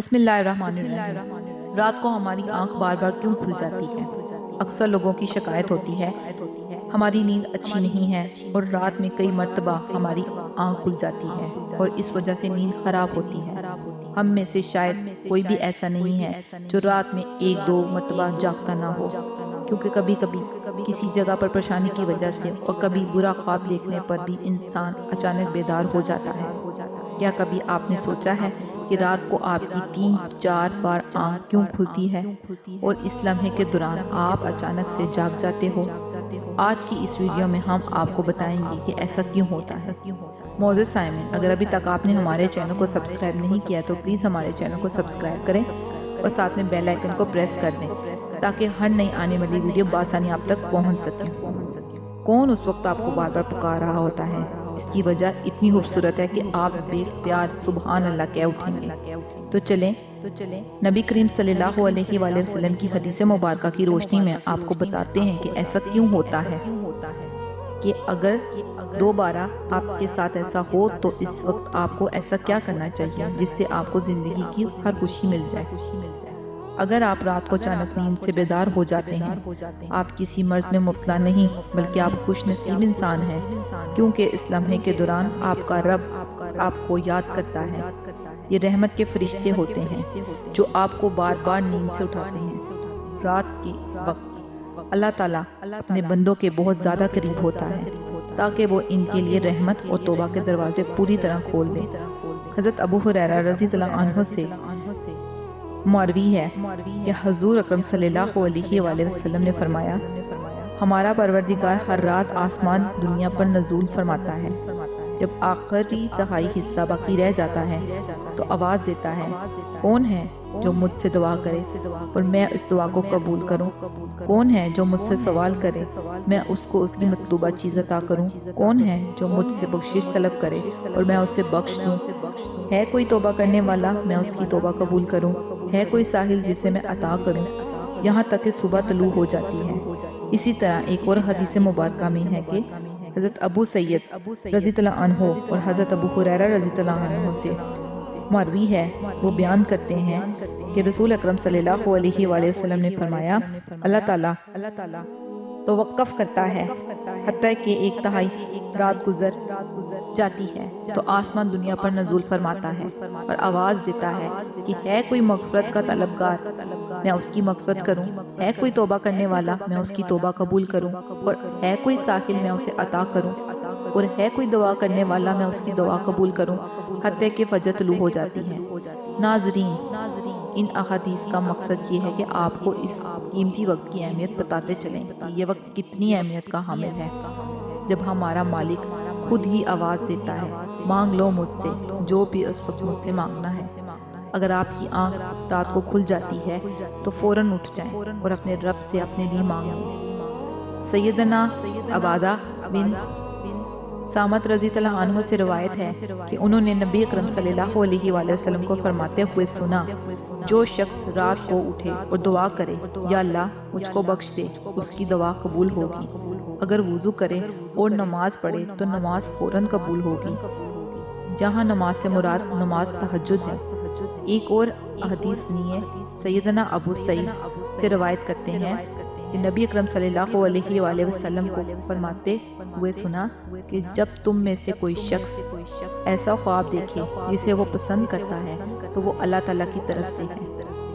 بسم اللہ الرحمن الرحیم۔ رات کو ہماری آنکھ بار بار کیوں کھل جاتی ہے؟ اکثر لوگوں کی شکایت ہوتی ہے ہماری نیند اچھی نہیں ہے اور رات میں کئی مرتبہ ہماری آنکھ کھل جاتی ہے اور اس وجہ سے نیند خراب ہوتی ہے۔ ہم میں سے شاید کوئی بھی ایسا نہیں ہے جو رات میں ایک دو مرتبہ جاگتا نہ ہو، کیونکہ کبھی کبھی کسی جگہ پر پریشانی کی وجہ سے اور کبھی برا خواب دیکھنے پر بھی انسان اچانک بیدار ہو جاتا ہے۔ کیا کبھی آپ نے سوچا ہے کہ رات کو آپ کی 3-4 بار آنکھ کیوں کھلتی ہے اور اس لمحے کے دوران آپ اچانک سے جاگ جاتے ہو؟ آج کی اس ویڈیو میں ہم آپ کو بتائیں گے کہ ایسا کیوں ہوتا ہے۔ معزز سامعین، اگر ابھی تک آپ نے ہمارے چینل کو سبسکرائب نہیں کیا تو پلیز ہمارے چینل کو سبسکرائب کریں اور ساتھ میں بیل آئیکن کو پریس کر دیں تاکہ ہر نئی آنے والی ویڈیو بآسانی آپ تک پہنچ سکے۔ کون اس وقت آپ کو بار بار پکار رہا ہوتا ہے؟ اس کی وجہ اتنی خوبصورت ہے کہ آپ بے اختیار سبحان اللہ کہہ اٹھیں گے۔ تو چلیں نبی کریم صلی اللہ علیہ وآلہ وسلم کی حدیث مبارکہ کی روشنی میں آپ کو بتاتے ہیں کہ ایسا کیوں ہوتا ہے، کہ اگر دوبارہ آپ کے ساتھ ایسا ہو تو اس وقت آپ کو ایسا کیا کرنا چاہیے جس سے آپ کو زندگی کی ہر خوشی مل جائے۔ اگر آپ رات کو اچانک نیند سے بیدار ہو جاتے ہیں، آپ کسی مرض میں مبتلا نہیں بلکہ آپ خوش نصیب انسان ہیں، کیونکہ اس لمحے کے دوران آپ کا رب آپ کو یاد کرتا ہے۔ یہ رحمت کے فرشتے ہوتے ہیں جو آپ کو بار بار نیند سے اٹھاتے ہیں۔ رات کے وقت اللہ تعالیٰ اپنے بندوں کے بہت زیادہ قریب ہوتا ہے تاکہ وہ ان کے لیے رحمت اور توبہ کے دروازے پوری طرح کھول دے۔ حضرت ابو ہریرہ رضی اللہ عنہ سے مروی ہے کہ حضور اکرم صلی اللہ علیہ وآلہ وسلم نے فرمایا، ہمارا پروردگار ہر رات آسمان دنیا پر نزول فرماتا ہے۔ جب آخری تہائی حصہ باقی رہ جاتا ہے تو آواز دیتا ہے، کون ہے جو مجھ سے دعا کرے اور میں اس دعا کو قبول کروں؟ کون ہے جو مجھ سے سوال کرے میں اس کو اس کی مطلوبہ چیز عطا کروں؟ کون ہے جو مجھ سے بخشش طلب کرے اور میں اسے بخش دوں؟ ہے کوئی توبہ کرنے والا میں اس کی توبہ قبول کروں؟ ہے کوئی ساحل جسے میں عطا کروں؟ یہاں تک کہ صبح طلوع ہو جاتی ہے۔ اسی طرح ایک اور حدیث مبارکہ میں ہے کہ حضرت ابو سعید رضی اللہ عنہ اور حضرت ابو ہریرہ رضی اللہ عنہ سے مروی ہے، وہ بیان کرتے ہیں کہ رسول اکرم صلی اللہ علیہ وآلہ وسلم نے فرمایا، اللہ تعالیٰ توقف کرتا ہے حتیٰ کہ ایک تہائی رات گزر جاتی ہے تو آسمان دنیا پر نزول فرماتا ہے اور آواز دیتا ہے کہ ہے کوئی مغفرت کا طلبگار میں اس کی مغفرت کروں؟ ہے کوئی توبہ کرنے والا میں اس کی توبہ قبول کروں؟ اور ہے کوئی ساحل میں اسے عطا کروں؟ اور ہے کوئی دعا کرنے والا میں اس کی دعا قبول کروں؟ حتیٰ کہ فجر طلوع ہو جاتی ہے۔ ناظرین، ان احادیث کا مقصد یہ ہے کہ آپ کو اس قیمتی وقت کی اہمیت بتاتے چلیں کہ یہ وقت کتنی اہمیت کا حامل ہے۔ جب ہمارا مالک خود ہی آواز دیتا ہے، مانگ لو مجھ سے جو بھی اس وقت مجھ سے مانگنا ہے۔ اگر آپ کی آنکھ رات کو کھل جاتی ہے تو فوراً اٹھ جائیں اور اپنے رب سے اپنے لیے مانگیں۔ سیدنا عبادہ بن سامت رضی اللہ عنہ سے روایت ہے کہ انہوں نے نبی اکرم صلی اللہ علیہ وآلہ وسلم کو فرماتے ہوئے سنا، جو شخص رات کو اٹھے اور دعا کرے یا اللہ مجھ کو بخش دے، اس کی دعا قبول ہوگی۔ اگر وضو کرے اور نماز پڑھے تو نماز فوراً قبول ہوگی۔ جہاں نماز سے مراد نماز تہجد ہے۔ ایک اور حدیث سنیے، سیدنا ابو سعید سے روایت کرتے ہیں کہ نبی اکرم صلی اللہ علیہ وآلہ وسلم کو فرماتے ہوئے سنا کہ جب تم میں سے کوئی شخص ایسا خواب دیکھے جسے وہ پسند کرتا ہے تو وہ اللہ تعالیٰ کی طرف سے ہے،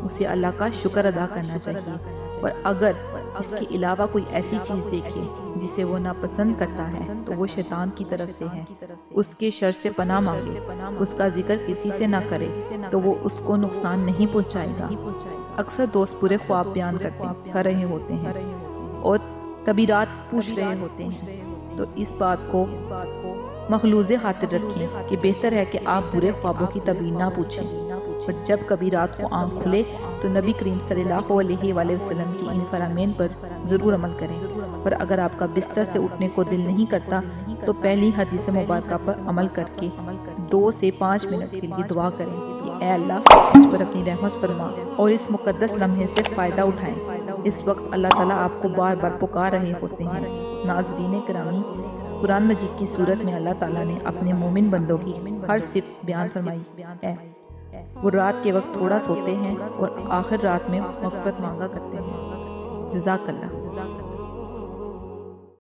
اسے اللہ کا شکر ادا کرنا چاہیے، اور اگر اس کے علاوہ کوئی ایسی چیز دیکھے جسے وہ ناپسند کرتا ہے تو وہ شیطان کی طرف سے ہے، اس کے شر سے پناہ مانگے، اس کا ذکر کسی سے نہ کرے تو وہ اس کو نقصان نہیں پہنچائے گا۔ اکثر دوست برے خواب بیان کر رہے ہوتے ہیں اور تعبیرات پوچھ رہے ہوتے ہیں، تو اس بات کو مخلوض خاطر رکھیں کہ بہتر ہے کہ آپ برے خوابوں کی تعبیر نہ پوچھیں، اور جب کبھی رات کو آنکھ کھلے تو نبی کریم صلی اللہ علیہ وآلہ وسلم کی ان فرامین پر ضرور عمل کریں، اور اگر آپ کا بستر سے اٹھنے کو دل نہیں کرتا تو پہلی حدیث مبارکہ پر عمل کر کے 2 سے 5 منٹ کے لیے دعا کریں کہ اے اللہ مجھ پر اپنی رحمت فرما، اور اس مقدس لمحے سے فائدہ اٹھائیں۔ اس وقت اللہ تعالیٰ آپ کو بار بار پکار رہے ہوتے ہیں۔ ناظرین کرامی، قرآن مجید کی صورت میں اللہ تعالیٰ نے اپنے مومن بندوں کی ہر صفت بیان فرمائی ہے۔ وہ رات کے وقت تھوڑا سوتے ہیں اور آخر رات میں مغفرت مانگا کرتے ہیں۔ جزاک اللہ۔